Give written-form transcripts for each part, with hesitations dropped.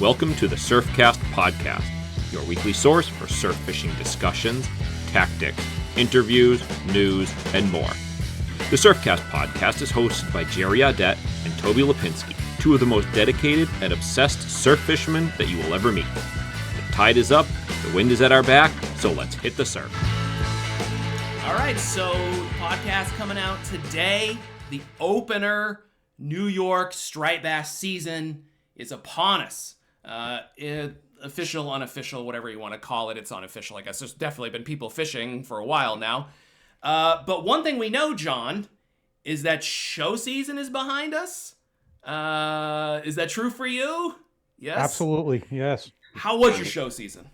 Welcome to the Surfcast Podcast, your weekly source for surf fishing discussions, tactics, interviews, news, and more. The Surfcast Podcast is hosted by Jerry Audet and Toby Lapinski, two of the most dedicated and obsessed surf fishermen that you will ever meet. The tide is up, the wind is at our back, so let's hit the surf. All right, so podcast coming out today. The opener New York striped bass season is upon us. Official, unofficial, whatever you want to call it. It's unofficial, I guess. There's definitely been people fishing for a while now. But one thing we know, John, is that show season is behind us. Is that true for you? Yes? Absolutely, yes. How was your show season?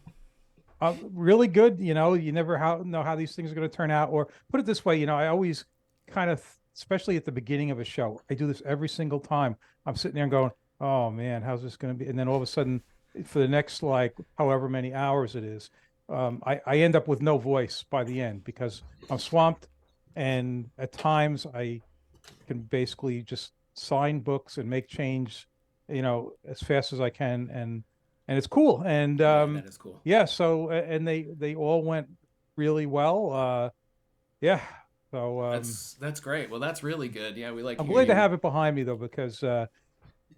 Really good. You know, you never know how these things are going to turn out. Or put it this way, you know, I always kind of, especially at the beginning of a show, I do this every single time. I'm sitting there and going, oh man, how's this going to be? And then all of a sudden, for the next, like, however many hours it is, I end up with no voice by the end because I'm swamped. And at times I can basically just sign books and make change, you know, as fast as I can. And it's cool. And that is cool. yeah, so, and they all went really well. Yeah. So that's great. Well, that's really good. Yeah, we like. I'm glad to have it behind me though, because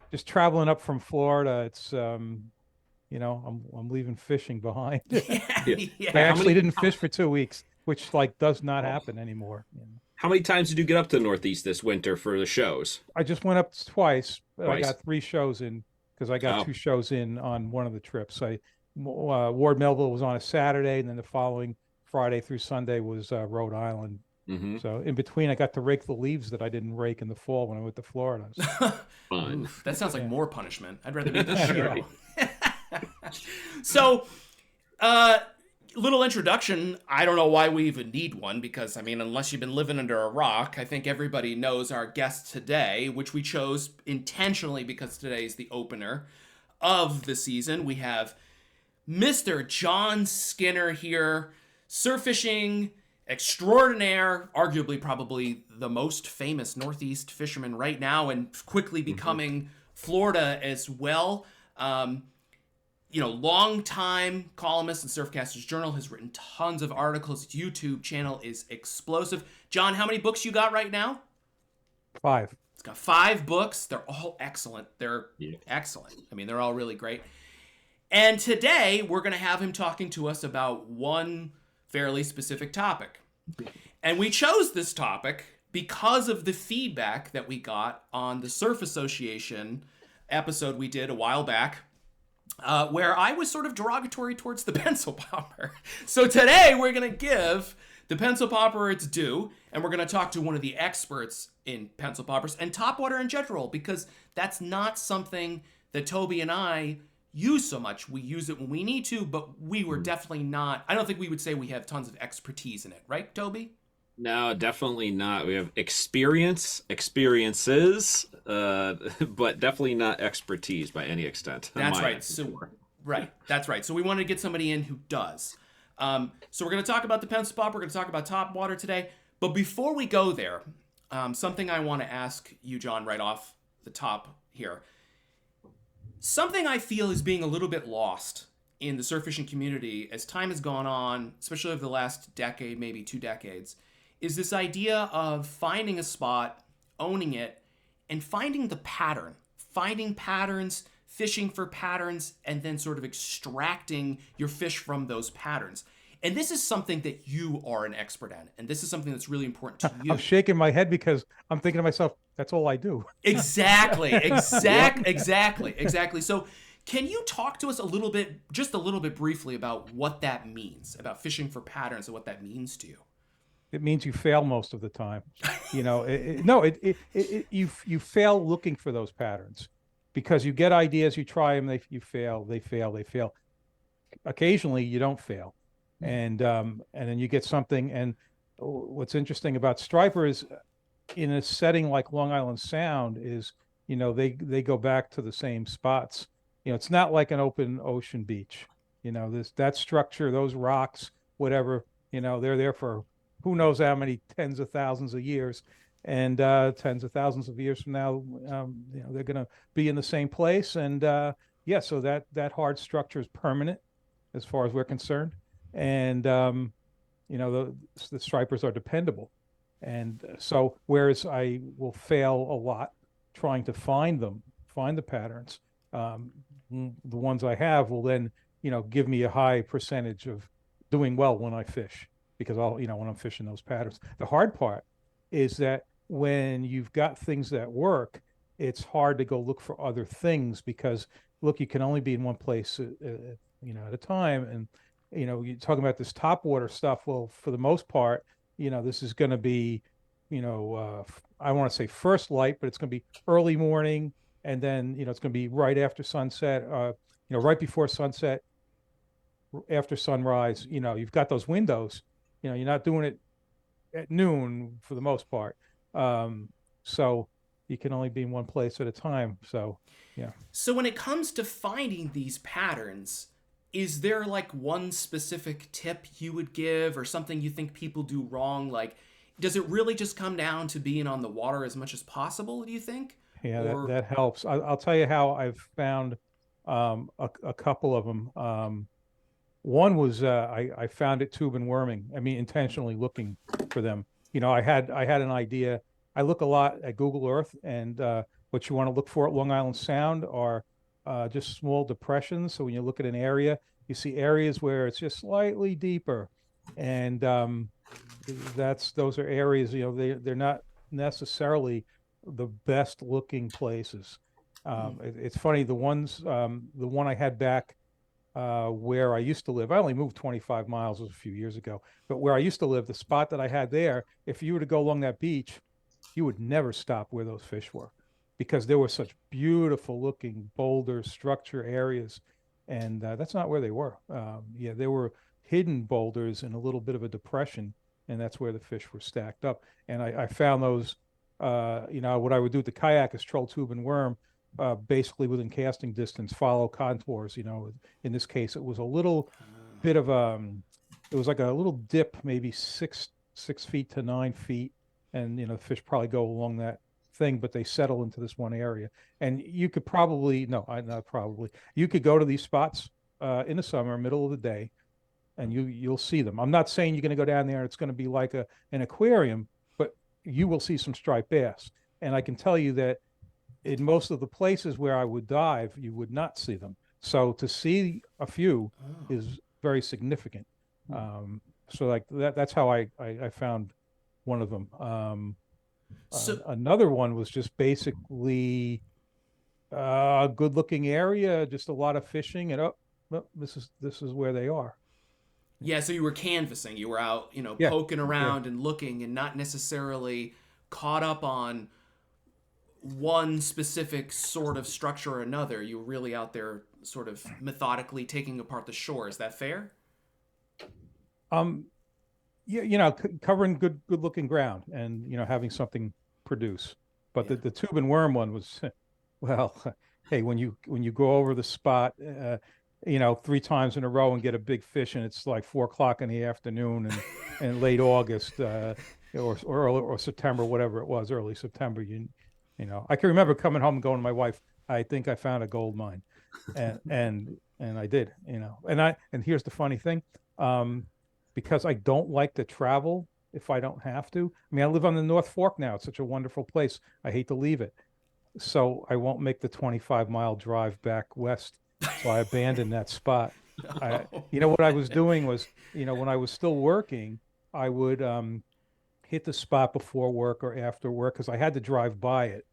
just traveling up from Florida, it's you know, I'm leaving fishing behind. Yeah. I actually didn't fish for 2 weeks, which like does not happen anymore. You know? How many times did you get up to the Northeast this winter for the shows? I just went up twice. I got 3 shows in because I got 2 shows in on one of the trips. Ward Melville was on a Saturday, and then the following Friday through Sunday was Rhode Island. Mm-hmm. So in between, I got to rake the leaves that I didn't rake in the fall when I went to Florida. So. Fun. That sounds like more punishment. I'd rather be the show. So, little introduction. I don't know why we even need one because, I mean, unless you've been living under a rock, I think everybody knows our guest today, which we chose intentionally because today is the opener of the season. We have Mr. John Skinner here, surf fishing extraordinaire, arguably probably the most famous Northeast fisherman right now and quickly becoming Florida as well. You know, long-time columnist in Surfcasters Journal, has written tons of articles. His YouTube channel is explosive. John, how many books you got right now? 5. It's got 5 books. They're all excellent. They're excellent. I mean, they're all really great. And today, we're going to have him talking to us about one fairly specific topic. And we chose this topic because of the feedback that we got on the Surf Association episode we did a while back, where I was sort of derogatory towards the pencil popper. So today we're going to give the pencil popper its due, and we're going to talk to one of the experts in pencil poppers and topwater in general, because that's not something that Toby and I use so much. We use it when we need to, but we were definitely not, I don't think we would say we have tons of expertise in it. Right, Toby? No, definitely not. We have experiences, but definitely not expertise by any extent. That's right. That's right. So we wanted to get somebody in who does. So we're going to talk about the pencil popper. We're going to talk about topwater today. But before we go there, something I want to ask you, John, right off the top here. Something I feel is being a little bit lost in the surf fishing community as time has gone on, especially over the last decade, maybe 2 decades, is this idea of finding a spot, owning it, and finding the pattern. Finding patterns, fishing for patterns, and then sort of extracting your fish from those patterns. And this is something that you are an expert at, and this is something that's really important to you. I'm shaking my head because I'm thinking to myself, that's all I do. Exactly. So can you talk to us just a little bit briefly about what that means, about fishing for patterns and what that means to you? It means you fail most of the time. You know, you fail looking for those patterns because you get ideas, you try them, you fail, they fail. Occasionally you don't fail. And then you get something. And what's interesting about striper is in a setting like Long Island Sound is, you know, they go back to the same spots. You know, it's not like an open ocean beach. You know, that structure, those rocks, whatever, you know, they're there for who knows how many tens of thousands of years. And tens of thousands of years from now, you know, they're going to be in the same place. And yeah, so that hard structure is permanent as far as we're concerned, and the stripers are dependable, and so whereas I will fail a lot trying to find the patterns, um, the ones I have will then give me a high percentage of doing well when I fish, because when I'm fishing those patterns. The hard part is that when you've got things that work, it's hard to go look for other things, because look, you can only be in one place at a time. And you're talking about this top water stuff. Well, for the most part, this is going to be, I want to say first light, but it's going to be early morning, and then it's going to be right after sunset, right before sunset, after sunrise. You've got those windows. You're not doing it at noon for the most part. So you can only be in one place at a time. So, yeah. So when it comes to finding these patterns, is there like one specific tip you would give, or something you think people do wrong? Like, does it really just come down to being on the water as much as possible, do you think? Yeah, Or... that helps. I'll tell you how I've found a couple of them. One was I found it tube and worming. I mean, intentionally looking for them. I had an idea. I look a lot at Google Earth, and what you want to look for at Long Island Sound are just small depressions. So when you look at an area, you see areas where it's just slightly deeper, and those are areas. They're not necessarily the best looking places. It's funny, the one I had back where I used to live. I only moved 25 miles a few years ago, but where I used to live, the spot that I had there, if you were to go along that beach, you would never stop where those fish were, because there were such beautiful looking boulder structure areas, and that's not where they were. Yeah, they were hidden boulders in a little bit of a depression, and that's where the fish were stacked up. And I found those. What I would do with the kayak is troll, tube, and worm, basically within casting distance, follow contours. In this case, it was a little bit of it was like a little dip, maybe 6 feet to 9 feet, and the fish probably go along that thing, but they settle into this one area. And you could probably, no, I not probably, you could go to these spots in the summer, middle of the day, and you'll see them. I'm not saying you're going to go down there and it's going to be like an aquarium, but you will see some striped bass. And I can tell you that in most of the places where I would dive, you would not see them. So to see a few is very significant. So like that's how I found one of them. Another one was just basically a good looking area, just a lot of fishing, and this is where they are. Yeah, so you were canvassing, you were out, poking around and looking, and not necessarily caught up on one specific sort of structure or another. You were really out there sort of methodically taking apart the shore. Is that fair? Yeah, covering good looking ground, and having something produce. But the tube and worm one was, well, hey, when you go over the spot, 3 times in a row and get a big fish, and it's like 4 o'clock in the afternoon and late August or September, whatever it was, early September. I can remember coming home and going to my wife, I think I found a gold mine, and I did. And here's the funny thing, because I don't like to travel if I don't have to. I mean, I live on the North Fork now. It's such a wonderful place. I hate to leave it, so I won't make the 25-mile drive back west. So I abandoned that spot. No. What I was doing was, when I was still working, I would hit the spot before work or after work, because I had to drive by it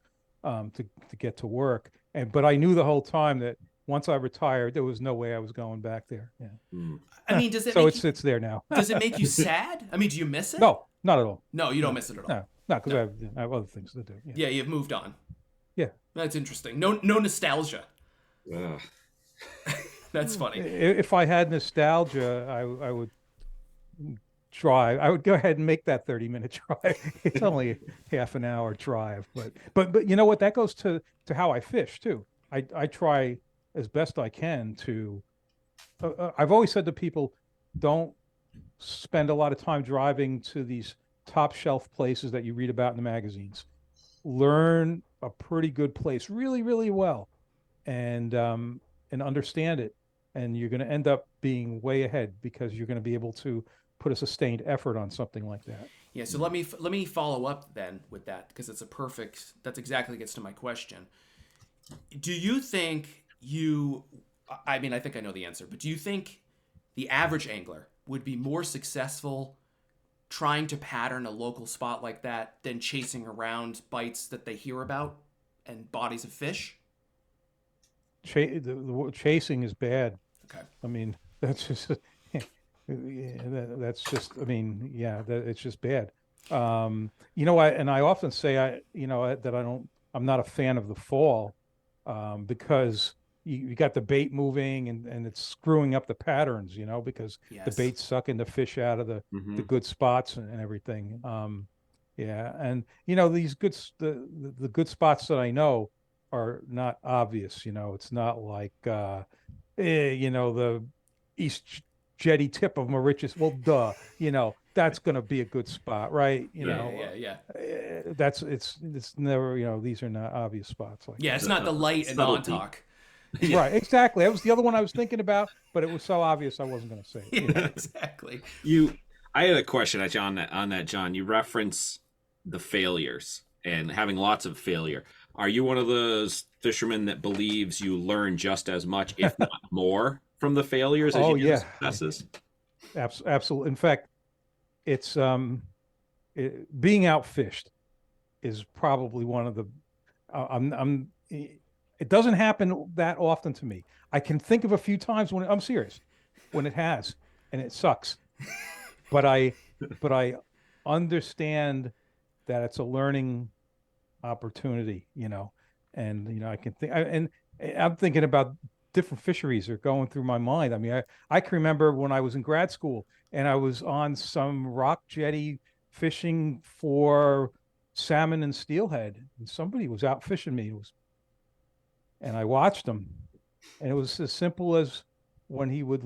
to get to work. But I knew the whole time that once I retired, there was no way I was going back there. Yeah. I mean, does it? So it's there now. Does it make you sad? I mean, do you miss it? No, not at all. No, you don't miss it at all. No, because I have other things to do. Yeah, you've moved on. Yeah, that's interesting. No nostalgia. That's funny. If I had nostalgia, I would drive. I would go ahead and make that 30-minute drive. It's only a half an hour drive, but you know what? That goes to how I fish too. I try as best I can to. I've always said to people, don't spend a lot of time driving to these top shelf places that you read about in the magazines. Learn a pretty good place really, really well, and and understand it, and you're going to end up being way ahead because you're going to be able to put a sustained effort on something like that. Yeah, so let me follow up then with that, because that's exactly gets to my question. Do you think I think I know the answer, but do you think the average angler would be more successful trying to pattern a local spot like that than chasing around bites that they hear about and bodies of fish? The chasing is bad. Okay. I mean, that's just that's just. I mean, yeah, it's just bad. I often say that I'm not a fan of the fall, because you got the bait moving and it's screwing up the patterns, because the bait's sucking the fish out of the good spots and everything. Yeah, and these the good spots that I know are not obvious. It's not like the East Jetty tip of Mauritius. Well, duh, that's going to be a good spot, right? Yeah. It's never, these are not obvious spots like it's not the light and Montauk. Right, exactly. That was the other one I was thinking about, but it was so obvious I wasn't going to say it. Exactly. I had a question on that, John. You reference the failures and having lots of failure. Are you one of those fishermen that believes you learn just as much, if not more, from the failures as you do the successes? Absolutely. In fact, it's being outfished is probably one of the. It doesn't happen that often to me. I can think of a few times when I'm serious, when it has, and it sucks. But I understand that it's a learning opportunity, and I can think, and I'm thinking about different fisheries are going through my mind. I mean, I can remember when I was in grad school and I was on some rock jetty fishing for salmon and steelhead, and somebody was out fishing me. And I watched him, and it was as simple as when we'd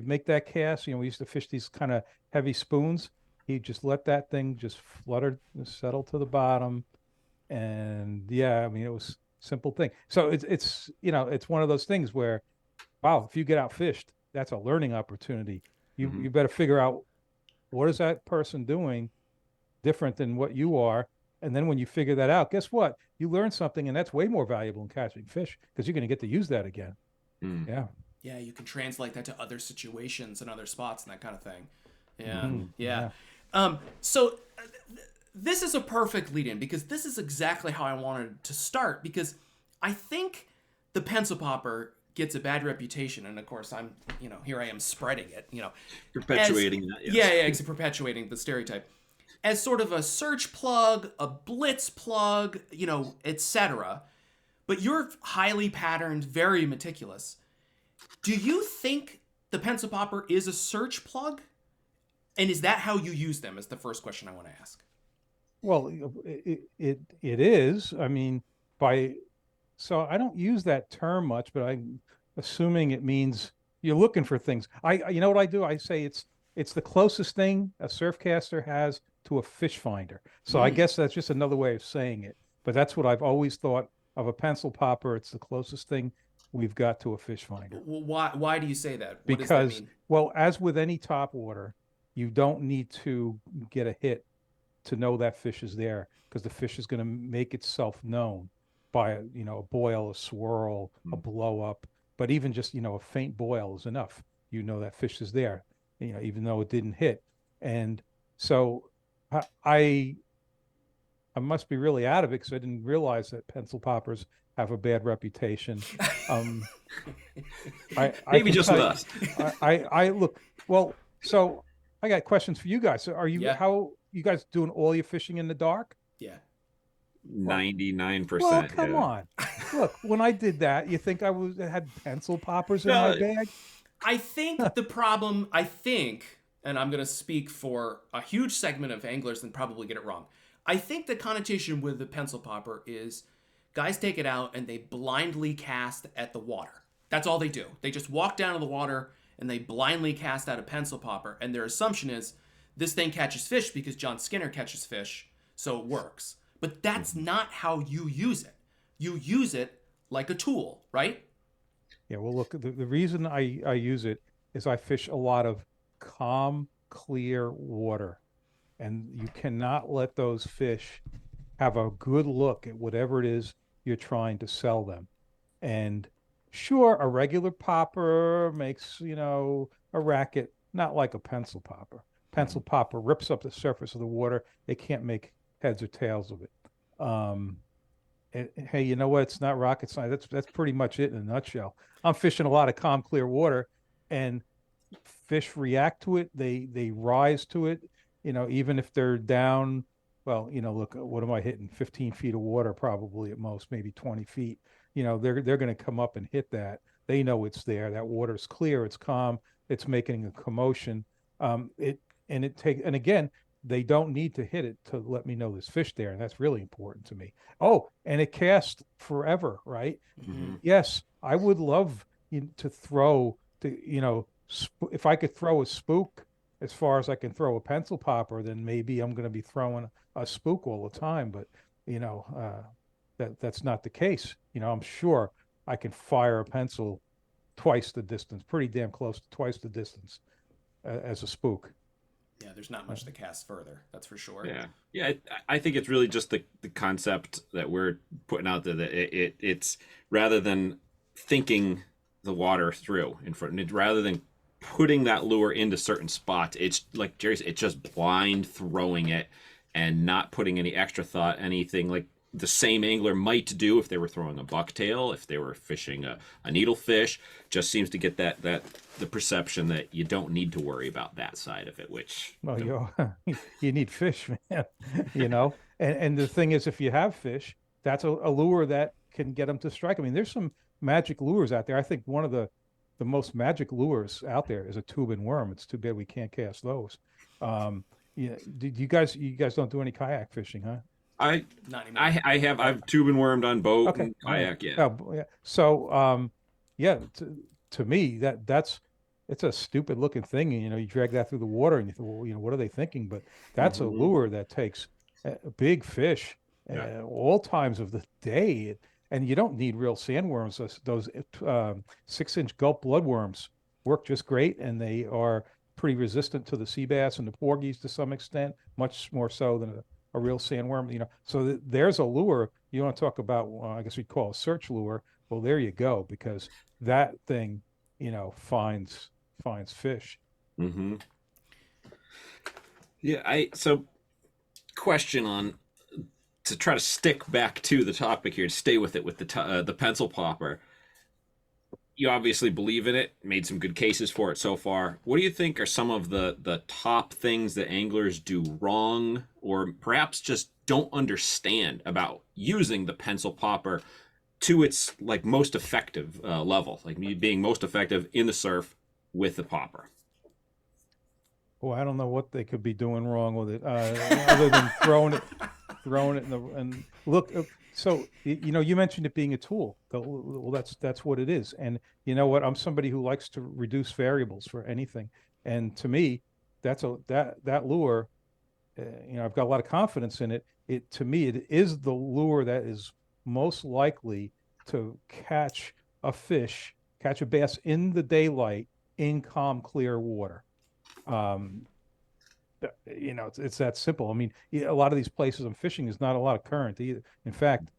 make that cast, we used to fish these kind of heavy spoons. He'd just let that thing just flutter, settle to the bottom. And yeah, I mean, it was a simple thing. So it's one of those things where, wow, if you get outfished, that's a learning opportunity. You better figure out what is that person doing different than what you are. And then when you figure that out, guess what? You learn something, and that's way more valuable in catching fish because you're going to get to use that again. Yeah. Yeah, you can translate that to other situations and other spots and that kind of thing. Yeah. So this is a perfect lead-in because this is exactly how I wanted to start, because I think the pencil popper gets a bad reputation, and of course I'm, here I am spreading it, perpetuating that. Yes. Perpetuating the stereotype as sort of a search plug, a blitz plug, etc. But you're highly patterned, very meticulous. Do you think the pencil popper is a search plug? And is that how you use them? Is the first question I want to ask. Well, it is. I mean, so I don't use that term much, but I'm assuming it means you're looking for things. You know what I do? I say it's the closest thing a surfcaster has to a fish finder. So I guess that's just another way of saying it. But that's what I've always thought of a pencil popper. It's the closest thing we've got to a fish finder. Well, why do you say that? What because, does that mean? Well, as with any topwater, you don't need to get a hit to know that fish is there, because the fish is going to make itself known by a boil, a swirl, a blow up. But even just a faint boil is enough. That fish is there, even though it didn't hit. And so I must be really out of it, because I didn't realize that pencil poppers have a bad reputation. Maybe just with us. I look well. So I got questions for you guys. So how you guys doing all your fishing in the dark? Yeah. 99%. Well, come on. Look, when I did that, you think I had pencil poppers in my bag? I think the problem, and I'm going to speak for a huge segment of anglers and probably get it wrong. I think the connotation with the pencil popper is guys take it out and they blindly cast at the water. That's all they do. They just walk down to the water and they blindly cast out a pencil popper. And their assumption is this thing catches fish because John Skinner catches fish, so it works. But that's not how you use it. You use it like a tool, right? Yeah, well, look, the reason I use it is I fish a lot of calm, clear water, and you cannot let those fish have a good look at whatever it is you're trying to sell them. And sure, a regular popper makes, a racket, not like a pencil popper. Pencil popper rips up the surface of the water. They can't make heads or tails of it. Um, hey, you know what? It's not rocket science. That's pretty much it in a nutshell. I'm fishing a lot of calm, clear water, and fish react to it. They rise to it. Even if they're down. Well, look, what am I hitting? 15 feet of water, probably at most, maybe 20 feet. They're going to come up and hit that. They know it's there. That water's clear. It's calm. It's making a commotion. And again, they don't need to hit it to let me know there's fish there, and that's really important to me. Oh, and it casts forever, right? Mm-hmm. Yes, I would love to throw if I could throw a spook as far as I can throw a pencil popper, then maybe I'm going to be throwing a spook all the time. But that's not the case. I'm sure I can fire a pencil twice the distance, pretty damn close to twice the distance as a spook. Yeah, there's not much to cast further. That's for sure. Yeah. I think it's really just the concept that we're putting out there that it's rather than thinking the water through in front, rather than putting that lure into certain spots, it's like Jerry said, it's just blind throwing it and not putting any extra thought, anything like the same angler might do if they were throwing a bucktail, if they were fishing a needlefish. Just seems to get that the perception that you don't need to worry about that side of it, which you need fish, man. And the thing is, if you have fish, that's a lure that can get them to strike. I mean, there's some magic lures out there. I think one of the most magic lures out there is a tube and worm. It's too bad we can't cast those. You guys don't do any kayak fishing, huh? I have tube and wormed on boat and kayak. Yeah. Oh, yeah. So, to me, it's a stupid looking thing. You drag that through the water and you think, well, what are they thinking? But that's a lure that takes a big fish all times of the day. And you don't need real sandworms. Those 6-inch gulp bloodworms work just great, and they are pretty resistant to the sea bass and the porgies to some extent, much more so than a real sandworm. So there's a lure. You want to talk about, I guess we'd call a search lure. Well, there you go, because that thing, finds fish. Mm-hmm. Yeah. So question on, to try to stick back to the topic here, to stay with it with the pencil popper. You obviously believe in it, made some good cases for it so far. What do you think are some of the top things that anglers do wrong, or perhaps just don't understand about using the pencil popper to its like most effective level, like being most effective in the surf with the popper? Well, I don't know what they could be doing wrong with it, other than throwing it and look. So you mentioned it being a tool. Well, that's what it is. And you know what? I'm somebody who likes to reduce variables for anything. And to me, that lure. I've got a lot of confidence in it. To me, it is the lure that is most likely to catch a bass in the daylight in calm, clear water. It's that simple. I mean, a lot of these places I'm fishing, there's not a lot of current either. In fact,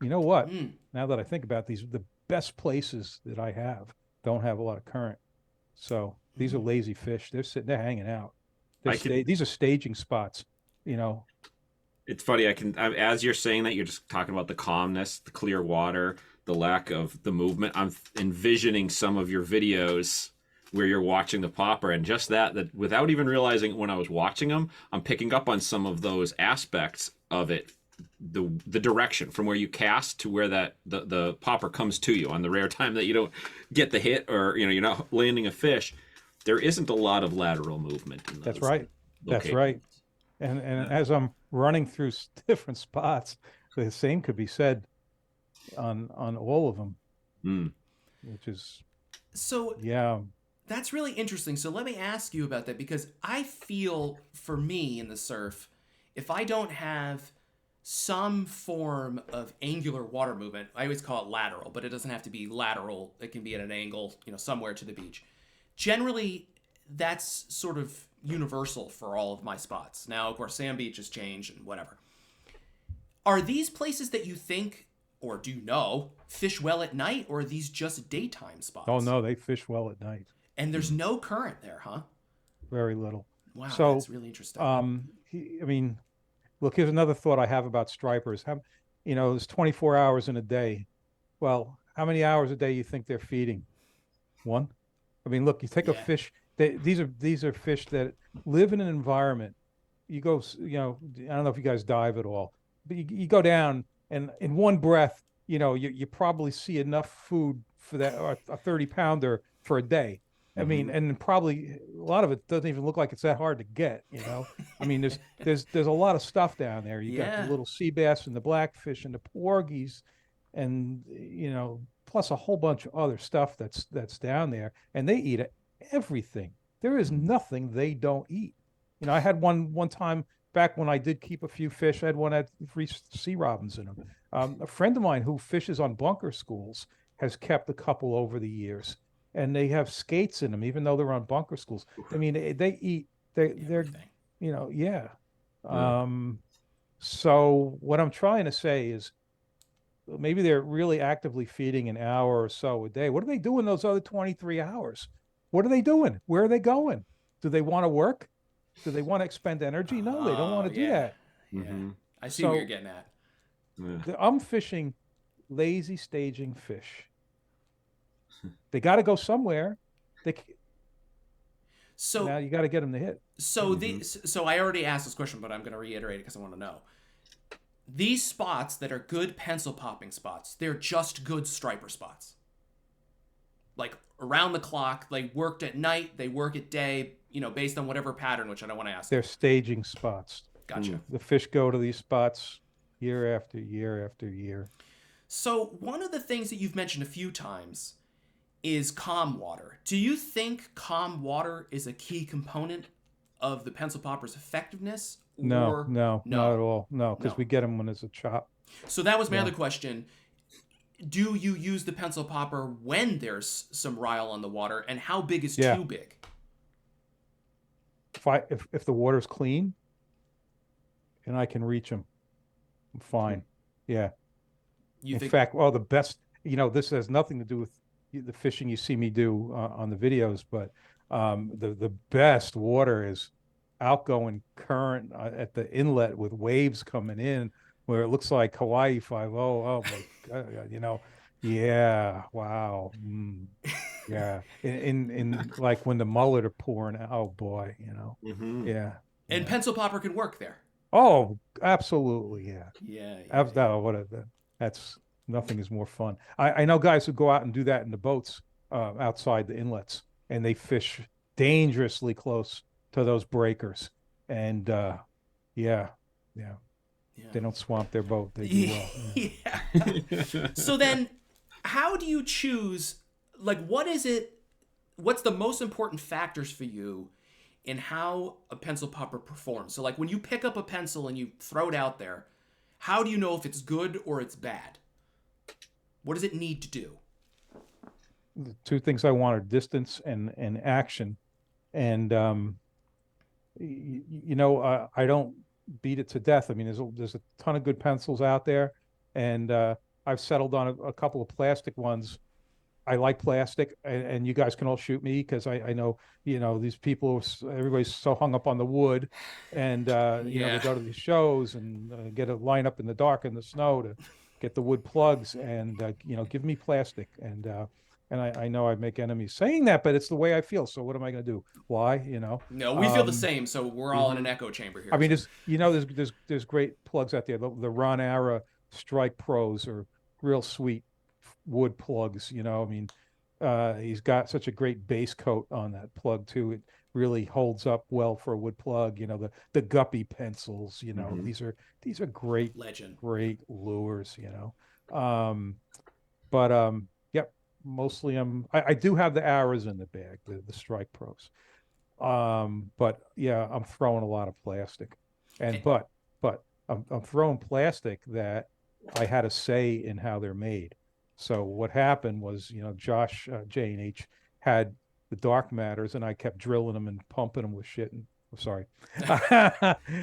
you know what? Now that I think about these, the best places that I have don't have a lot of current. So these are lazy fish. They're hanging out. These are staging spots, It's funny. As you're saying that, you're just talking about the calmness, the clear water, the lack of the movement. I'm envisioning some of your videos where you're watching the popper, and just that without even realizing when I was watching them, I'm picking up on some of those aspects of it. The direction from where you cast to where the popper comes to you on the rare time that you don't get the hit, or you're not landing a fish. There isn't a lot of lateral movement in those. That's right. That's right. And as I'm running through different spots, the same could be said on all of them. Which is That's really interesting. So let me ask you about that, because I feel, for me in the surf, if I don't have some form of angular water movement. I always call it lateral, but it doesn't have to be lateral. It can be at an angle, somewhere to the beach. Generally, that's sort of universal for all of my spots. Now, of course, sand beaches change and whatever. Are these places that you think, or do you know, fish well at night, or are these just daytime spots? Oh, no, they fish well at night. And there's no current there, huh? Very little. Wow, so, that's really interesting. Look, here's another thought I have about stripers. There's 24 hours in a day. Well, how many hours a day you think they're feeding? One? Look, you take a fish. These are fish that live in an environment. You go, I don't know if you guys dive at all, but you go down and in one breath, you probably see enough food for that, a 30-pounder for a day. And probably a lot of it doesn't even look like it's that hard to get, there's a lot of stuff down there. You got the little sea bass and the blackfish and the porgies and, plus a whole bunch of other stuff that's down there, and they eat everything. There is nothing they don't eat. I had one time back when I did keep a few fish. I had one that had 3 sea robins in them. A friend of mine who fishes on bunker schools has kept a couple over the years. And they have skates in them, even though they're on bunker schools. They eat. They're yeah. So what I'm trying to say is, maybe they're really actively feeding an hour or so a day. What are they doing those other 23 hours? What are they doing? Where are they going? Do they want to work? Do they want to expend energy? No, they don't want to do that. Yeah, I see what you're getting at. I'm fishing lazy staging fish. They got to go somewhere. So now you got to get them to hit. So so I already asked this question, but I'm going to reiterate it because I want to know. These spots that are good pencil popping spots, they're just good striper spots. Like around the clock, they worked at night, they work at day, based on whatever pattern, which I don't want to ask. They're staging spots. Gotcha. The fish go to these spots year after year after year. So one of the things that you've mentioned a few times is calm water. Do you think calm water is a key component of the pencil popper's effectiveness? No, not at all. No, because we get them when it's a chop. So that was my other question. Do you use the pencil popper when there's some rile on the water, and how big is too big? If the water's clean and I can reach them, I'm fine. Yeah. In fact, the best, this has nothing to do with the fishing you see me do on the videos, but the best water is outgoing current at the inlet with waves coming in, where it looks like Hawaii 5-0. Oh my God, yeah, wow, yeah. In like when the mullet are pouring, oh boy, yeah. And pencil popper can work there. Oh, absolutely, yeah. Yeah. That's nothing is more fun. I know guys who go out and do that in the boats outside the inlets, and they fish dangerously close to those breakers. And they don't swamp their boat. They do well. Yeah. So then, how do you choose? Like, what's the most important factors for you in how a pencil popper performs? So, like, when you pick up a pencil and you throw it out there, how do you know if it's good or it's bad? What does it need to do? The 2 things I want are distance and action. And, I don't beat it to death. There's a ton of good pencils out there, and I've settled on a couple of plastic ones. I like plastic, and you guys can all shoot me because I know, these people, everybody's so hung up on the wood, and, they go to these shows and get a line up in the dark in the snow to get the wood plugs, and, give me plastic. And I know I make enemies saying that, but it's the way I feel. So what am I going to do? Why, No, we feel the same. So we're all in an echo chamber here. There's great plugs out there. The Ron Ara Strike Pros are real sweet wood plugs. He's got such a great base coat on that plug too. It really holds up well for a wood plug. The Guppy pencils. These are great, great lures. Mostly I do have the arrows in the bag, the Strike Pros. But yeah, I'm throwing a lot of plastic. And but I'm throwing plastic that I had a say in how they're made. So what happened was, Josh J&H had the dark matters, and I kept drilling them and pumping them with shit. And I'm sorry.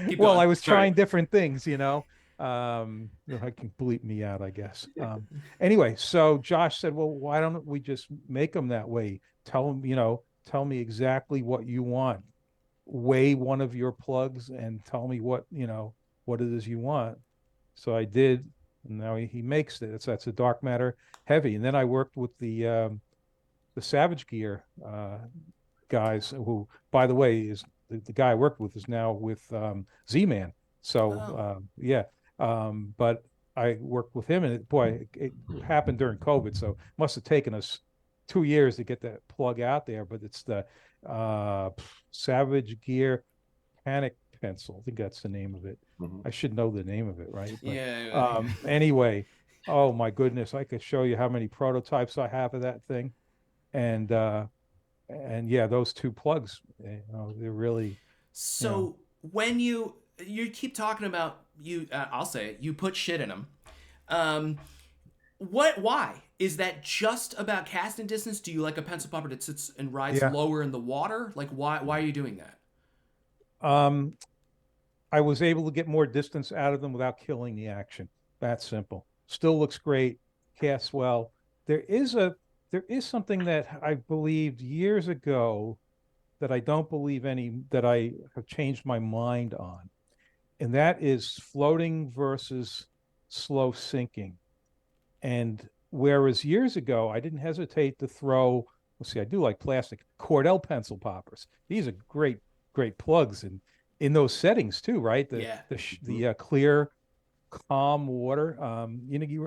Keep Well, going. I was Sorry. trying different things, I can bleep me out, I guess. Anyway, so Josh said, well, why don't we just make them that way? Tell me exactly what you want. Weigh one of your plugs and tell me what it is you want. So I did, and now he makes it. That's a dark matter heavy. And then I worked with the Savage Gear guys, who, by the way, is the guy I worked with is now with Z-Man. So yeah, but I worked with him, and it happened during COVID, so it must have taken us 2 years to get that plug out there. But it's the Savage Gear Panic Pencil. I think that's the name of it. I should know the name of it, right? But, Yeah. Anyway, oh my goodness, I could show you how many prototypes I have of that thing, and yeah, those two plugs, they're really. So when you keep talking about I'll say it, you put shit in them. Why? Is that just about casting distance? Do you like a pencil popper that sits and rides lower in the water? Like, why are you doing that? I was able to get more distance out of them without killing the action. That's simple. Still looks great, casts well. There is something that I believed years ago that I don't believe that I have changed my mind on. And that is floating versus slow sinking. And whereas years ago, I didn't hesitate to throw, I do like plastic, Cordell pencil poppers. These are great plugs in those settings too, right? The clear, calm water.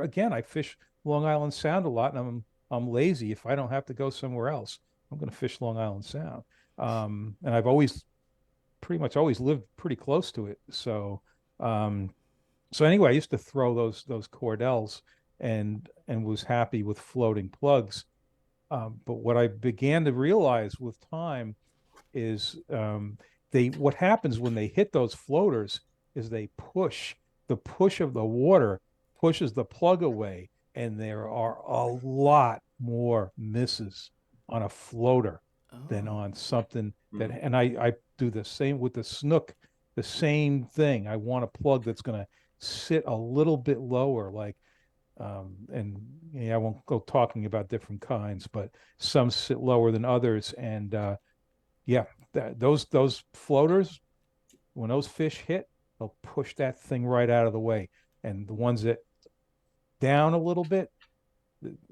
Again, I fish Long Island Sound a lot, and I'm lazy. If I don't have to go somewhere else, I'm going to fish Long Island Sound. And I've pretty much always lived pretty close to it. So anyway, I used to throw those Cordells and was happy with floating plugs. But what I began to realize with time is what happens when they hit those floaters is the push of the water pushes the plug away, and there are a lot more misses on a floater than on something that, and I do the same with the snook, the same thing. I want a plug that's going to sit a little bit lower, like, and I won't go talking about different kinds, but some sit lower than others. And those floaters, when those fish hit, they'll push that thing right out of the way. And the ones that down a little bit,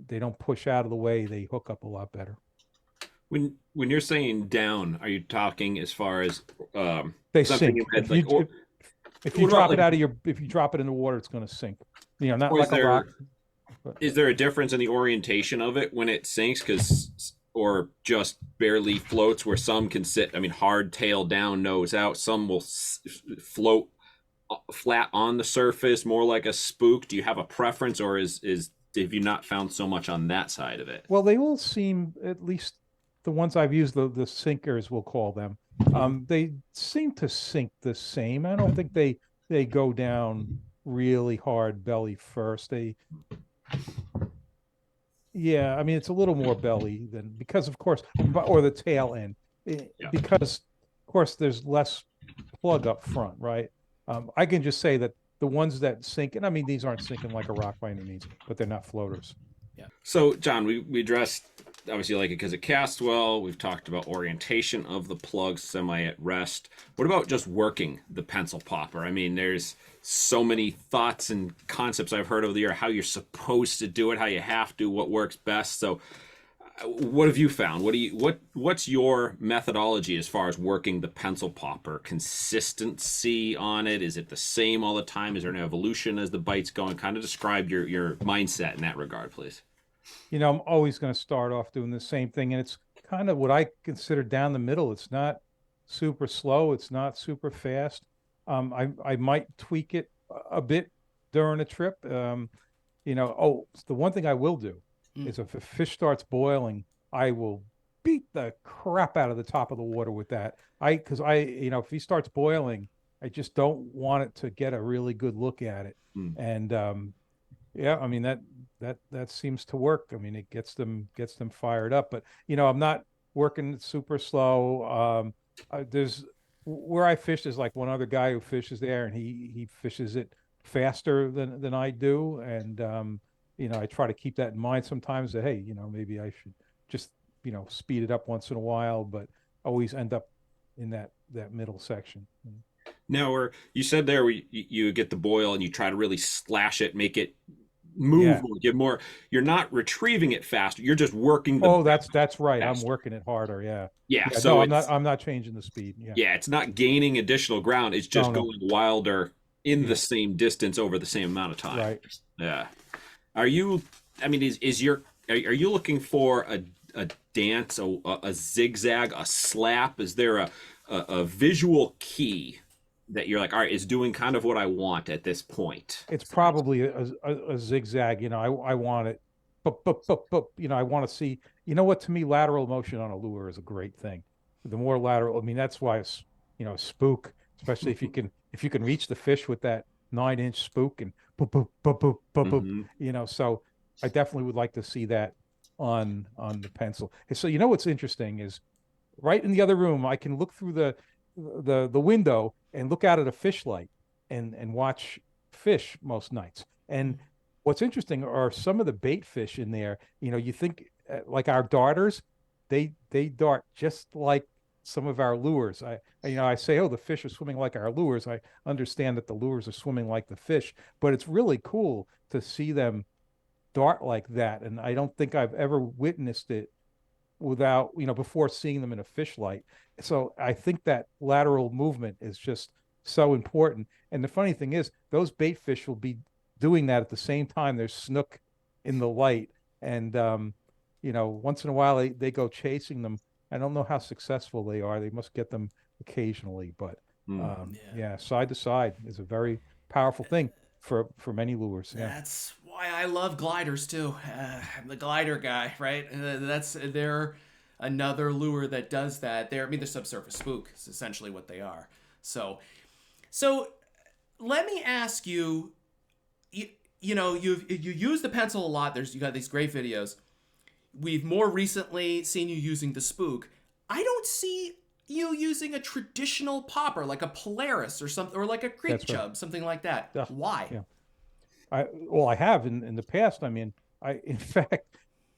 they don't push out of the way. They hook up a lot better. When you're saying down, are you talking as far as they sink? If you drop it in the water, it's going to sink. Not like a rock. Is there a difference in the orientation of it when it sinks, or just barely floats, where some can sit? I mean, hard tail down, nose out. Some will float flat on the surface, more like a spook. Do you have a preference, or have you not found so much on that side of it? Well, they all seem, at least the ones I've used, the sinkers, we'll call them, they seem to sink the same. I don't think they go down really hard belly first. I mean, it's a little more belly because of course, or the tail end, because of course there's less plug up front, right? I can just say that the ones that sink, and I mean, these aren't sinking like a rock by any means, but they're not floaters. Yeah. So, John, we addressed, obviously, you like it because it casts well. We've talked about orientation of the plug, semi at rest. What about just working the pencil popper? I mean, there's so many thoughts and concepts I've heard over the year, how you're supposed to do it, how you have to, what works best. So what have you found? What's your methodology as far as working the pencil popper? Consistency on it? Is it the same all the time? Is there an evolution as the bite's going? Kind of describe your mindset in that regard, please. I'm always going to start off doing the same thing, and it's kind of what I consider down the middle. It's not super slow. It's not super fast. I might tweak it a bit during a trip. The one thing I will do is if a fish starts boiling, I will beat the crap out of the top of the water with that. If he starts boiling, I just don't want it to get a really good look at it. And yeah, I mean that seems to work. I mean, it gets them fired up. But I'm not working super slow. There's where I fish. There's like one other guy who fishes there, and he fishes it faster than I do. And I try to keep that in mind sometimes. That hey, maybe I should just speed it up once in a while, but always end up in that middle section. Now, where you said there, you get the boil and you try to really slash it, make it move more, give more. You're not retrieving it faster. You're just working. That's right. Faster. I'm working it harder. Yeah. So I'm not changing the speed. Yeah. It's not gaining additional ground. It's just going wilder in the same distance over the same amount of time. Right. Yeah. Are you? I mean, are you looking for a dance, a zigzag, a slap? Is there a visual key that you're like, all right, it's doing kind of what I want at this point? It's probably a zigzag. I want it, but I want to see. What, to me, lateral motion on a lure is a great thing. The more lateral, I mean, that's why it's spook, especially if you can reach the fish with that 9-inch spook and boop boop boop boop boop boop. So I definitely would like to see that on the pencil. So what's interesting is right in the other room, I can look through the window and look out at a fish light and watch fish most nights. And what's interesting are some of the bait fish in there. You think like our darters, they dart just like some of our lures. I say, oh, the fish are swimming like our lures. I understand that the lures are swimming like the fish, but it's really cool to see them dart like that. And I don't think I've ever witnessed it without, before seeing them in a fish light. So I think that lateral movement is just so important. And the funny thing is, those bait fish will be doing that at the same time there's snook in the light. And, once in a while they go chasing them. I don't know how successful they are. They must get them occasionally, but side to side is a very powerful thing for many lures. That's why I love gliders too. I'm the glider guy, right? They're another lure that does that. They're subsurface spook is essentially what they are. So let me ask you. You use the pencil a lot. You got these great videos. We've more recently seen you using the spook. I don't see you using a traditional popper like a Polaris or something, or like a creek chub, something like that. Yeah. Why? Yeah. I have in the past. I mean, in fact,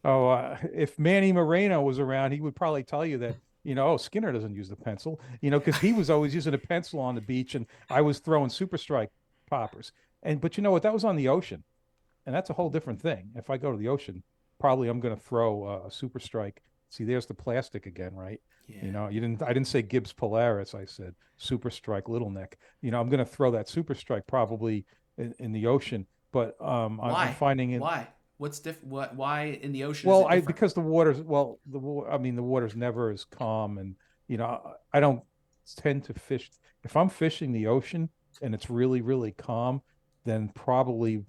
if Manny Moreno was around, he would probably tell you that, Skinner doesn't use the pencil, because he was always using a pencil on the beach, and I was throwing super strike poppers. But you know what? That was on the ocean, and that's a whole different thing. If I go to the ocean, probably I'm going to throw a super strike. See, there's the plastic again, right? Yeah. I didn't say Gibbs Polaris. I said super strike little neck. I'm going to throw that super strike probably in the ocean. But why? I'm finding it. Why? What's different? Why in the ocean? Well, because the water's the water's never as calm, and I don't tend to fish. If I'm fishing the ocean and it's really, really calm, then probably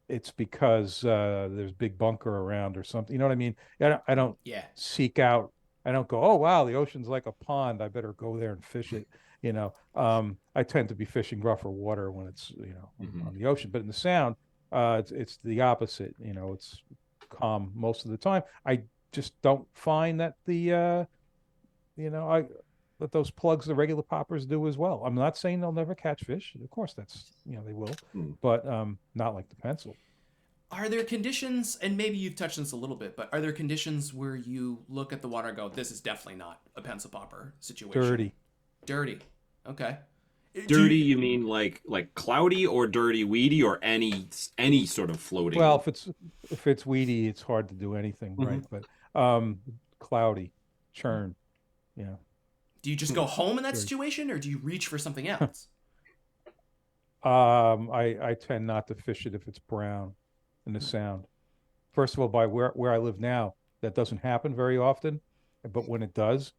it's because there's big bunker around or something. You know what I mean? I don't seek out. I don't go, oh wow, the ocean's like a pond, I better go there and fish it. I tend to be fishing rougher water when it's on the ocean. But in the Sound, it's the opposite. It's calm most of the time. I just don't find that that those plugs the regular poppers do as well. I'm not saying they'll never catch fish. Of course, that's they will, but not like the pencil. Are there conditions, and maybe you've touched on this a little bit, but are there conditions where you look at the water and go, this is definitely not a pencil popper situation? Dirty. Okay. Dirty, you mean like cloudy, or dirty, weedy, or any sort of floating? Well, if it's weedy, it's hard to do anything, right? But cloudy, churn, Do you just go home in that situation, or do you reach for something else? I tend not to fish it if it's brown in the Sound. First of all, by where I live now, that doesn't happen very often. But when it does,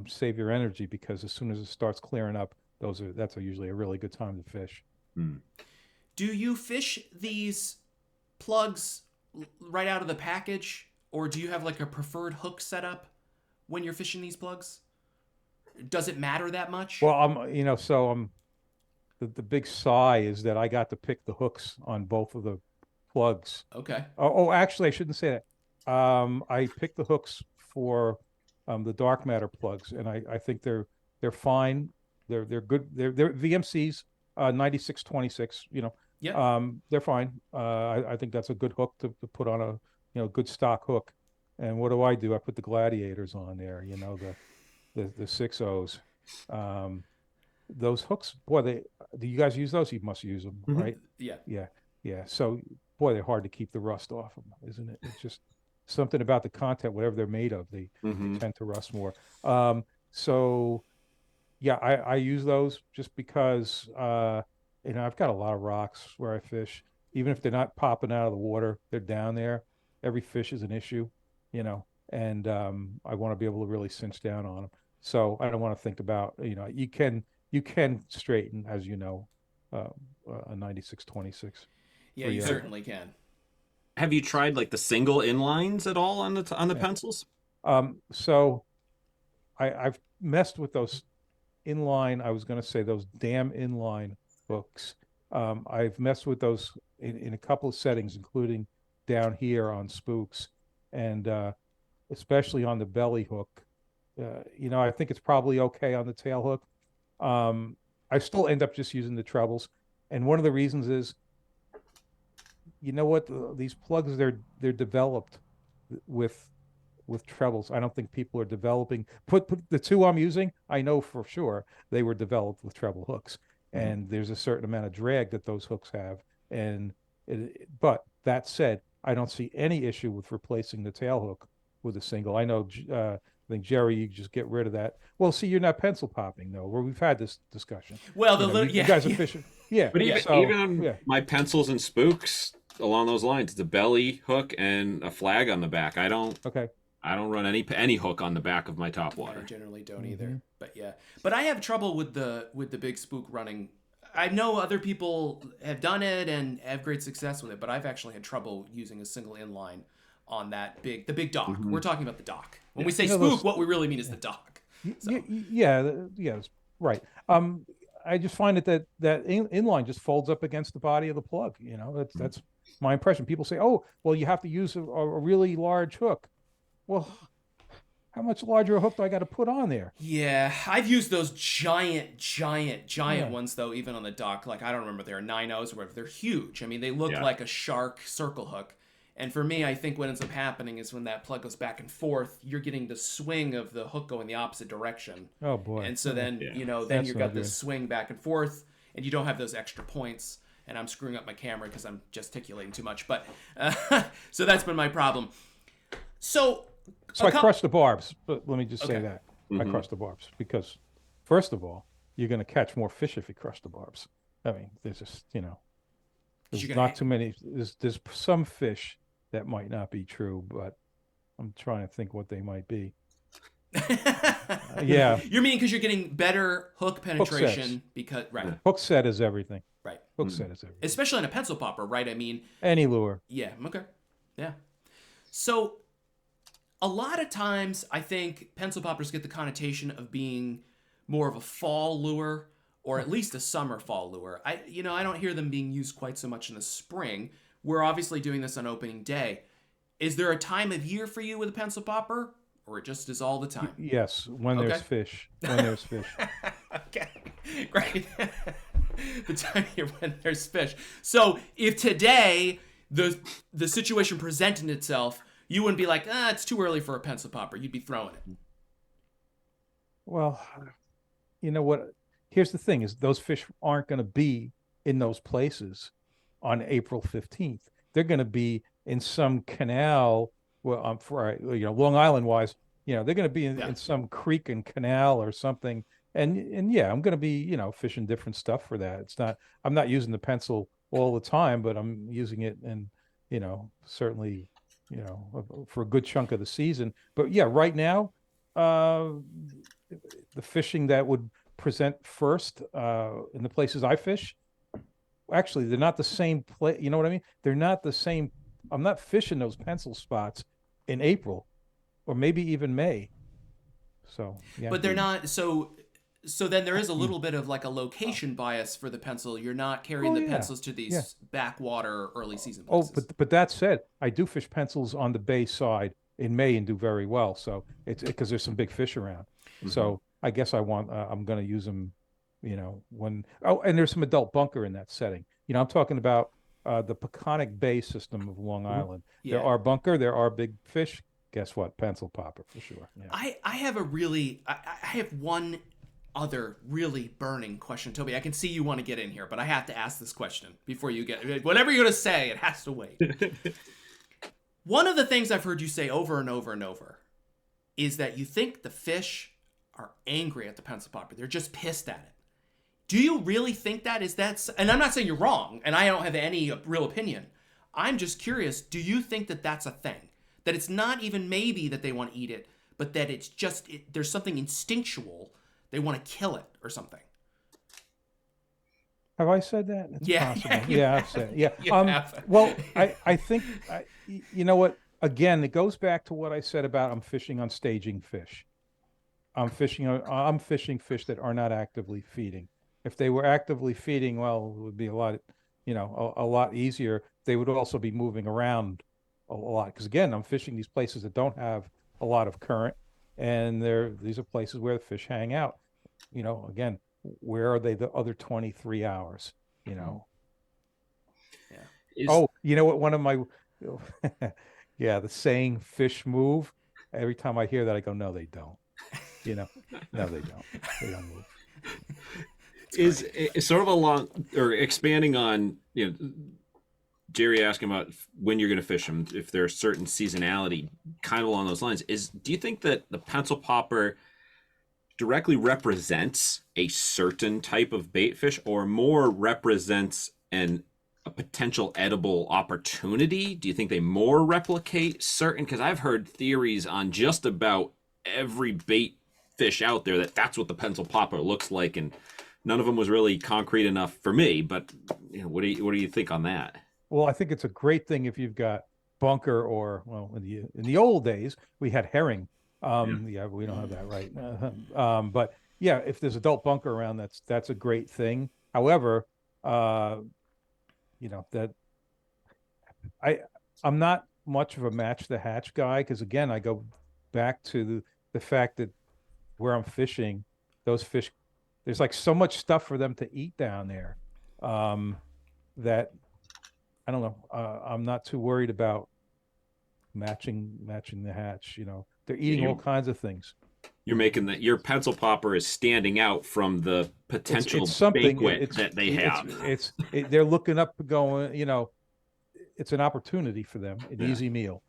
save your energy, because as soon as it starts clearing up, that's usually a really good time to fish. Do you fish these plugs right out of the package, or do you have like a preferred hook setup when you're fishing these plugs? Does it matter that much? Well, I'm the big sigh is that I got to pick the hooks on both of the plugs. Okay. Actually, I shouldn't say that. I picked the hooks for the dark matter plugs, and I think they're fine. They're good. They're VMC's 9626. Yeah. They're fine. I think that's a good hook to put on a good stock hook. And what do? I put the gladiators on there. The 6.0s. Those hooks, boy, do you guys use those? You must use them, right? Yeah. Yeah. So, boy, they're hard to keep the rust off them, isn't it? It's just something about the content, whatever they're made of, they tend to rust more. So, yeah, I use those just because, I've got a lot of rocks where I fish. Even if they're not popping out of the water, they're down there. Every fish is an issue, and I want to be able to really cinch down on them. So I don't want to think about, you can straighten, as you know, a 9626. Yeah, you certainly can. Have you tried like the single inlines at all on the pencils? So I've messed with those inline. I was going to say those damn inline hooks. I've messed with those in a couple of settings, including down here on spooks, and especially on the belly hook. I think it's probably okay on the tail hook. I still end up just using the trebles, and one of the reasons is, these plugs, they're developed with trebles. I don't think people are developing. Put the two I'm using, I know for sure they were developed with treble hooks, and there's a certain amount of drag that those hooks have. But that said, I don't see any issue with replacing the tail hook with a single. I know. I think, Jerry, you just get rid of that. Well, see, you're not pencil popping, though. Where we've had this discussion. Well, you guys are fishing. Yeah. But even on my pencils and spooks along those lines, the belly hook and a flag on the back. I don't run any hook on the back of my top water. I generally don't either. But yeah. But I have trouble with the big spook running. I know other people have done it and have great success with it, but I've actually had trouble using a single inline on the big dock. We're talking about the dock. When we say spook, what we really mean is the dock. So. Yeah, right. I just find that inline just folds up against the body of the plug. That's my impression. People say, "Oh, well, you have to use a really large hook." Well, how much larger a hook do I got to put on there? Yeah, I've used those giant ones though, even on the dock. Like, I don't remember, they're 9.0s or whatever. They're huge. I mean, they look like a shark circle hook. And for me, I think what ends up happening is when that plug goes back and forth, you're getting the swing of the hook going the opposite direction. Oh boy! And so then then you've got this swing back and forth, and you don't have those extra points. And I'm screwing up my camera because I'm gesticulating too much. But so that's been my problem. So I crushed the barbs. But let me just say that I crushed the barbs because, first of all, you're going to catch more fish if you crush the barbs. I mean, there's just there's not too many. There's some fish that might not be true, but I'm trying to think what they might be. Yeah. You mean because you're getting better hook penetration Hook set is everything. Right. Hook set is everything. Especially on a pencil popper, right? I mean, any lure. Yeah. Okay. Yeah. So a lot of times I think pencil poppers get the connotation of being more of a fall lure, or at least a summer fall lure. I don't hear them being used quite so much in the spring. We're obviously doing this on opening day. Is there a time of year for you with a pencil popper, or it just is all the time? Yes, when there's fish. When there's fish. Okay, great. The time of year when there's fish. So if today the situation presented itself, you wouldn't be like, it's too early for a pencil popper. You'd be throwing it. Well, you know what? Here's the thing: is those fish aren't going to be in those places on April 15th. They're going to be in some canal. Well, Long Island wise, they're going to be in some creek and canal or something. And yeah, I'm going to be fishing different stuff for that. I'm not using the pencil all the time, but I'm using it, and certainly for a good chunk of the season. But yeah, right now, the fishing that would present first in the places I fish, actually, they're not the same place. You know what I mean? They're not the same. I'm not fishing those pencil spots in April or maybe even May. So, yeah. But they're not. So So then there is a little bit of like a location bias for the pencil. You're not carrying the pencils to these backwater early season places. But that said, I do fish pencils on the bay side in May and do very well. So it's because there's some big fish around. Mm-hmm. So I guess I'm going to use them, and there's some adult bunker in that setting. I'm talking about the Peconic Bay system of Long Island. Yeah. There are bunker, there are big fish. Guess what? Pencil popper for sure. Yeah. I have one other really burning question. Toby, I can see you want to get in here, but I have to ask this question before you get whatever you're going to say. It has to wait. One of the things I've heard you say over and over and over is that you think the fish are angry at the pencil popper. They're just pissed at it. Do you really think that? And I'm not saying you're wrong, and I don't have any real opinion. I'm just curious, do you think that that's a thing? That it's not even maybe that they want to eat it, but that it's just, there's something instinctual. They want to kill it or something. Have I said that? It's possible. Yeah, I've said it. Yeah. Well, I think, you know what? Again, it goes back to what I said about I'm fishing on staging fish. I'm fishing fish that are not actively feeding. If they were actively feeding, well, it would be a lot easier. They would also be moving around a lot. Because again, I'm fishing these places that don't have a lot of current. And these are places where the fish hang out. Again, where are they the other 23 hours? Yeah. You know what? One of my, the saying "fish move." Every time I hear that, I go, "No, they don't." No, they don't. They don't move. Is sort of along or expanding on Jerry asking about when you're going to fish them, if there's certain seasonality, kind of along those lines. Do you think that the pencil popper directly represents a certain type of bait fish, or more represents a potential edible opportunity? Do you think they more replicate certain? Because I've heard theories on just about every bait fish out there that's what the pencil popper looks like, and none of them was really concrete enough for me. But what do you think on that? Well, I think it's a great thing if you've got bunker, or in the old days we had herring. We don't have that right. But yeah, if there's adult bunker around, that's a great thing. However, that I'm not much of a match the hatch guy, because again, I go back to the fact that where I'm fishing, those fish, there's like so much stuff for them to eat down there, that I don't know. I'm not too worried about matching the hatch. They're eating all kinds of things. You're making your pencil popper is standing out from the potential banquet that they have. They're looking up, going, it's an opportunity for them, an easy meal.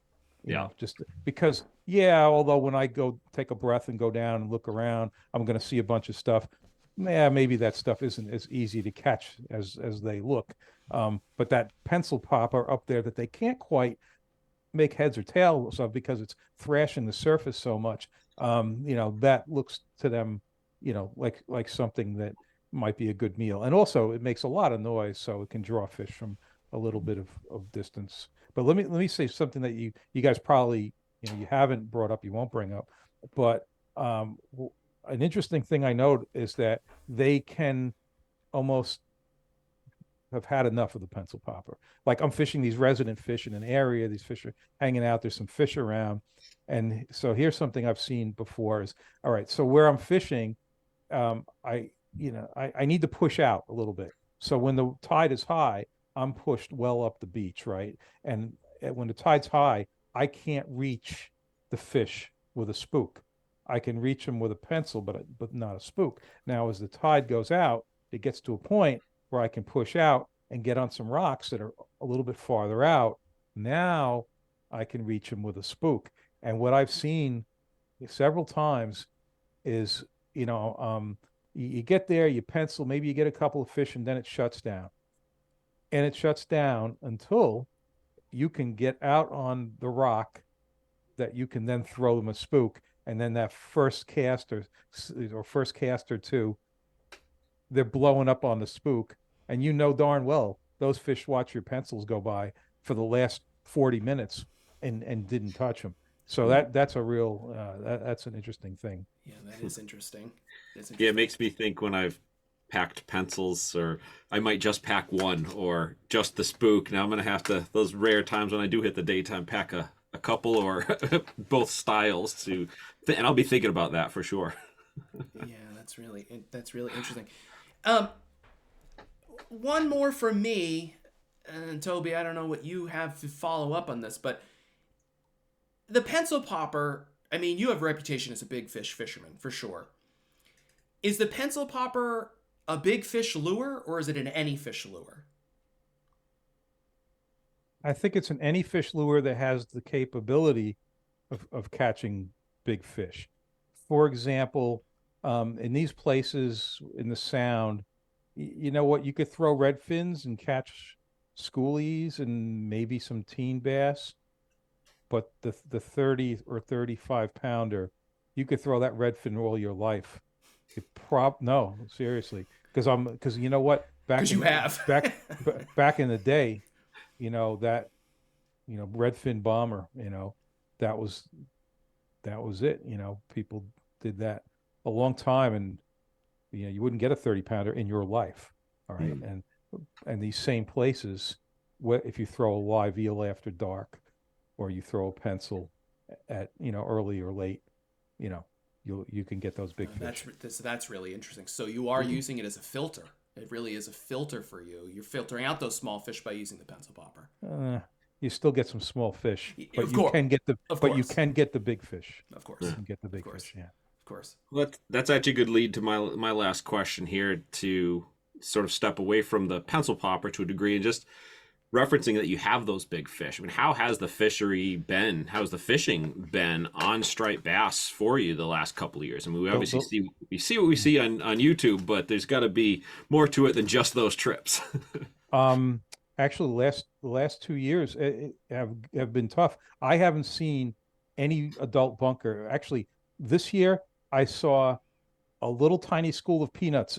Just because, although when I go take a breath and go down and look around, I'm going to see a bunch of stuff. Maybe that stuff isn't as easy to catch as they look. But that pencil popper up there that they can't quite make heads or tails of because it's thrashing the surface so much, that looks to them, like something that might be a good meal. And also it makes a lot of noise, so it can draw fish from a little bit of distance. But let me say something that you guys probably, you haven't brought up, you won't bring up, but an interesting thing I know is that they can almost have had enough of the pencil popper. Like, I'm fishing these resident fish in an area, these fish are hanging out, there's some fish around. And so here's something I've seen before is, all right, so where I'm fishing, I need to push out a little bit. So when the tide is high, I'm pushed well up the beach, right? And when the tide's high, I can't reach the fish with a spook. I can reach them with a pencil, but not a spook. Now, as the tide goes out, it gets to a point where I can push out and get on some rocks that are a little bit farther out. Now I can reach them with a spook. And what I've seen several times is, you get there, you pencil, maybe you get a couple of fish, and then it shuts down. And it shuts down until you can get out on the rock that you can then throw them a spook. And then that first cast or two, they're blowing up on the spook. And darn well, those fish watch your pencils go by for the last 40 minutes and didn't touch them. So that's a real that's an interesting thing. Yeah, that is interesting. Yeah, it makes me think when I've packed pencils, or I might just pack one, or just the spook. Now I'm gonna have to, those rare times when I do hit the daytime, pack a couple or both styles and I'll be thinking about that for sure. Yeah, that's really interesting. Um, one more for me, and Toby, I don't know what you have to follow up on this, but the pencil popper. I mean, you have a reputation as a big fish fisherman for sure. Is the pencil popper a big fish lure, or is it an any fish lure? I think it's an any fish lure that has the capability of catching big fish. For example, in these places in the Sound, you know what? You could throw red fins and catch schoolies and maybe some teen bass, but the 30 or 35 pounder, you could throw that red fin all your life. No, seriously, because you know what? Because you have Back in the day, that redfin bomber, that was it. People did that a long time, and you wouldn't get a 30 pounder in your life. All right. And these same places, if you throw a live eel after dark, or you throw a pencil at early or late, you can get those big fish. That's really interesting. So you are using it as a filter. It really is a filter for you. You're filtering out those small fish by using the pencil popper. You still get some small fish, but of course. You can get the big fish. Of course. You can get the big fish, yeah. Of course. Well, that's actually a good lead to my last question here, to sort of step away from the pencil popper to a degree and just referencing that you have those big fish. I mean, how has the fishing been on striped bass for you the last couple of years? I mean, we obviously see what we see on YouTube, but there's got to be more to it than just those trips. Actually, the last 2 years have been tough. I haven't seen any adult bunker. Actually, this year I saw a little tiny school of peanuts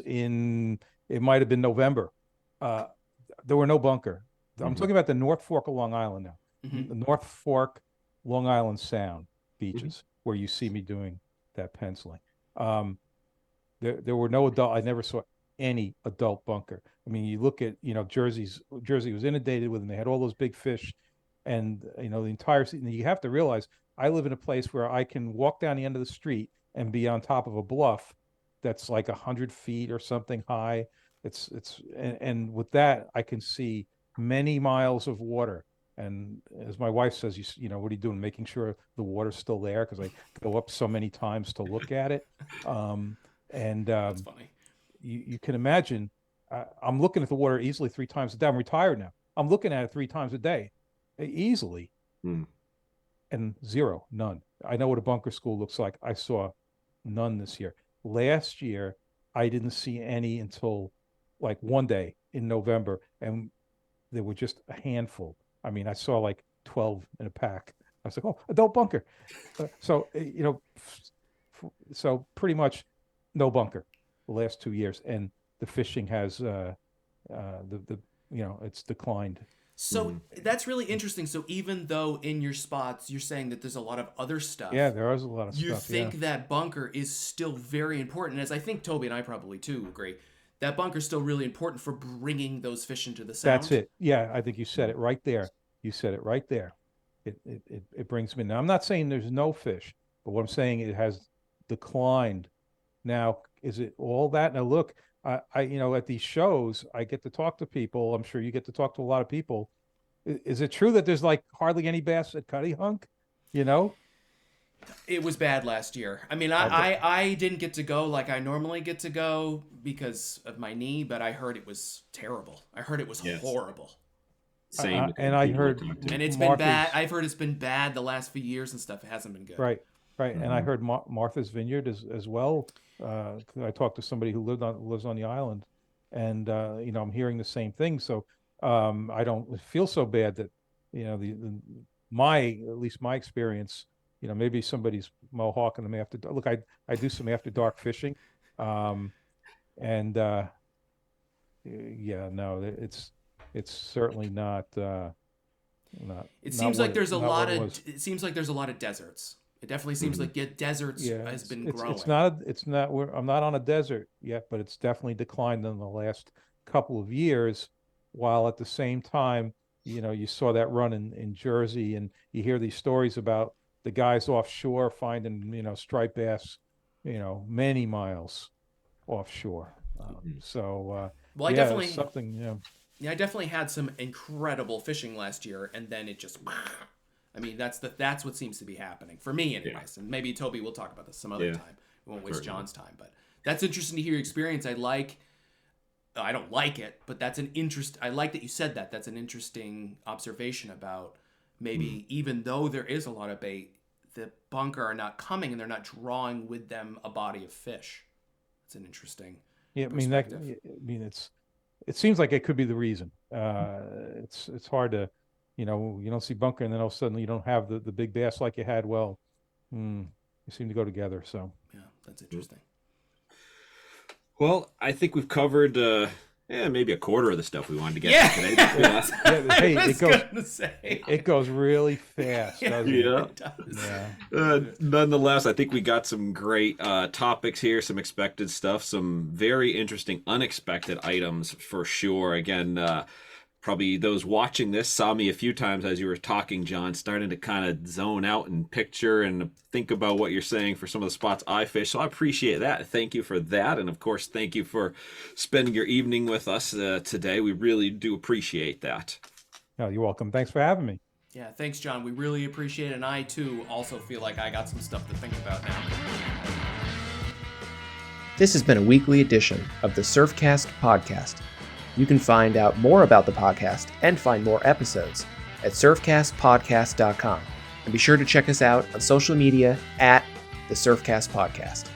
it might have been November. There were no bunker. I'm talking about the North Fork of Long Island now. The North Fork, Long Island Sound beaches, where you see me doing that penciling. There were no adult. I never saw any adult bunker. I mean, you look at Jersey was inundated with them. They had all those big fish, and the entire season. You have to realize I live in a place where I can walk down the end of the street and be on top of a bluff that's like 100 feet or something high. And with that I can see many miles of water. And as my wife says, what are you doing? Making sure the water's still there, because I go up so many times to look at it. That's funny. You can imagine. I'm looking at the water easily 3 times a day. I'm retired now. I'm looking at it 3 times a day, easily, and none. I know what a bunker school looks like. I saw none this year. Last year, I didn't see any until like one day in November, and there were just a handful. I mean, I saw like 12 in a pack. I was like, oh, adult bunker. So pretty much no bunker the last 2 years, and the fishing has it's declined. So that's really interesting. So even though in your spots you're saying that there's a lot of other stuff, yeah, there is a lot of stuff. You think that bunker is still very important, as I think Toby and I probably too agree. That bunker is still really important for bringing those fish into the Sound. That's it. Yeah, I think you said it right there. You said it right there. It brings me. Now, I'm not saying there's no fish, but what I'm saying, it has declined. Now, is it all that? Now, look, I at these shows, I get to talk to people. I'm sure you get to talk to a lot of people. Is it true that there's like hardly any bass at Cuddy Hunk? It was bad last year. I mean, I didn't get to go like I normally get to go because of my knee, but I heard it was terrible. I heard it was horrible. Same. And I heard, and it's been bad. I've heard it's been bad the last few years and stuff. It hasn't been good. Right. And I heard Martha's Vineyard as well. I talked to somebody who lives on the island, and I'm hearing the same thing. So I don't feel so bad that at least my experience. Maybe somebody's mohawking them after. Look, I do some after dark fishing, it's certainly not It seems like there's a lot of deserts. It definitely seems like deserts has been growing. I'm not on a desert yet, but it's definitely declined in the last couple of years, while at the same time, you saw that run in Jersey, and you hear these stories about the guys offshore finding, striped bass, many miles offshore. I definitely something, I definitely had some incredible fishing last year, and then it just, I mean, that's what seems to be happening for me, anyways. And maybe Toby will talk about this some other time. We won't waste John's time, but that's interesting to hear your experience. I don't like it, but I like that you said that. That's an interesting observation about maybe even though there is a lot of bait, the bunker are not coming and they're not drawing with them a body of fish. It's an interesting perspective. It seems like it could be the reason. It's hard to, you don't see bunker and then all of a sudden you don't have the big bass like you had. Well, you seem to go together. So yeah, that's interesting. Well, I think we've covered maybe a quarter of the stuff we wanted to get to today. Hey, it goes really fast, doesn't it? It does. Nonetheless, I think we got some great topics here, some expected stuff, some very interesting, unexpected items for sure. Again, probably those watching this saw me a few times as you were talking, John, starting to kind of zone out and picture and think about what you're saying for some of the spots I fish. So I appreciate that. Thank you for that. And of course, thank you for spending your evening with us today. We really do appreciate that. No, you're welcome. Thanks for having me. Yeah, thanks, John. We really appreciate it. And I, too, also feel like I got some stuff to think about now. This has been a weekly edition of the Surfcast Podcast. You can find out more about the podcast and find more episodes at surfcastpodcast.com. And be sure to check us out on social media at the Surfcast Podcast.